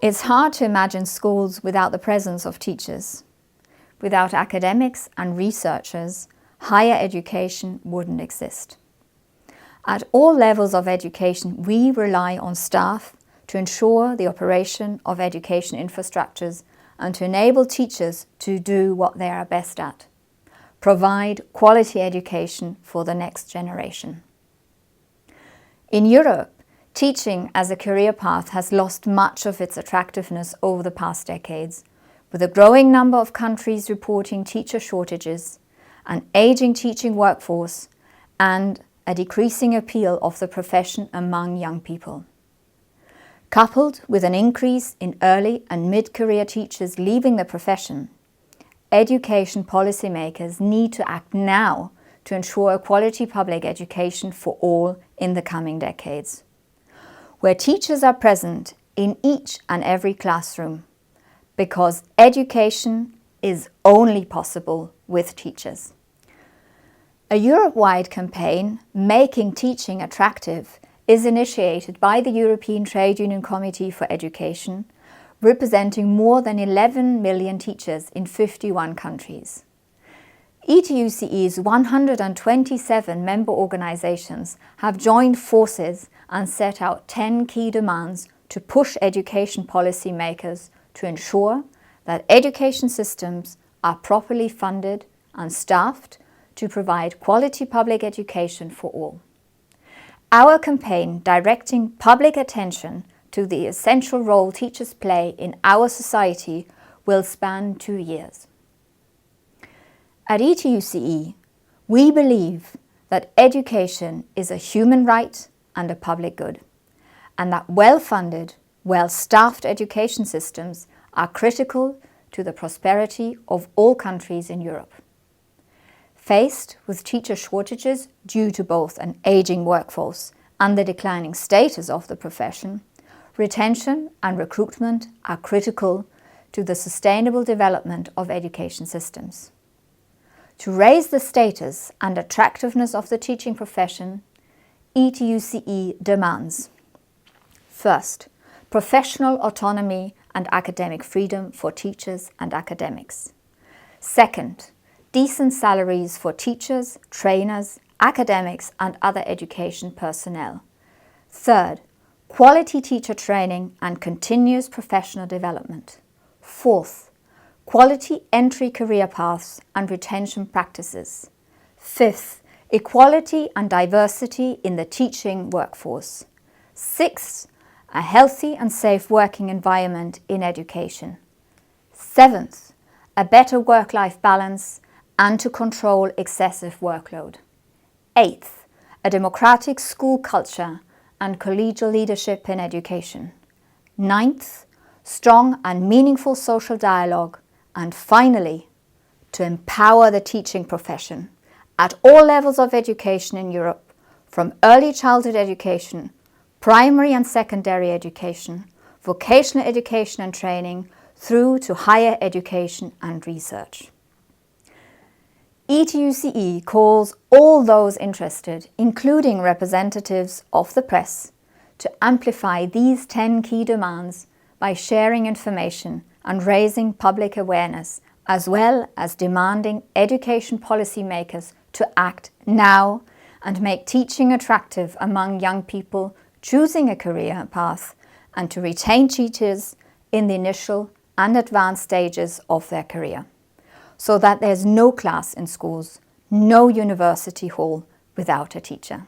It's hard to imagine schools without the presence of teachers. Without academics and researchers, higher education wouldn't exist. At all levels of education, we rely on staff to ensure the operation of education infrastructures and to enable teachers to do what they are best at: provide quality education for the next generation. In Europe, teaching as a career path has lost much of its attractiveness over the past decades, with a growing number of countries reporting teacher shortages, an aging teaching workforce, and a decreasing appeal of the profession among young people. Coupled with an increase in early and mid-career teachers leaving the profession, education policymakers need to act now to ensure a quality public education for all in the coming decades, where teachers are present in each and every classroom, because education is only possible with teachers. A Europe-wide campaign, Making Teaching Attractive, is initiated by the European Trade Union Committee for Education, representing more than 11 million teachers in 51 countries. ETUCE's 127 member organizations have joined forces and set out 10 key demands to push education policymakers to ensure that education systems are properly funded and staffed to provide quality public education for all. Our campaign, directing public attention to the essential role teachers play in our society, will span 2 years. At ETUCE, we believe that education is a human right and a public good, and that well-funded, well-staffed education systems are critical to the prosperity of all countries in Europe. Faced with teacher shortages due to both an aging workforce and the declining status of the profession, retention and recruitment are critical to the sustainable development of education systems. To raise the status and attractiveness of the teaching profession, ETUCE demands: first, professional autonomy and academic freedom for teachers and academics. Second, decent salaries for teachers, trainers, academics and other education personnel. Third, quality teacher training and continuous professional development. Fourth, quality entry career paths and retention practices. Fifth, equality and diversity in the teaching workforce. Sixth, a healthy and safe working environment in education. Seventh, a better work-life balance and to control excessive workload. Eighth, a democratic school culture and collegial leadership in education. Ninth, strong and meaningful social dialogue. And finally, to empower the teaching profession at all levels of education in Europe, from early childhood education, primary and secondary education, vocational education and training, through to higher education and research. ETUCE calls all those interested, including representatives of the press, to amplify these 10 key demands by sharing information and raising public awareness, as well as demanding education policymakers to act now and make teaching attractive among young people choosing a career path, and to retain teachers in the initial and advanced stages of their career, so that there's no class in schools, no university hall without a teacher.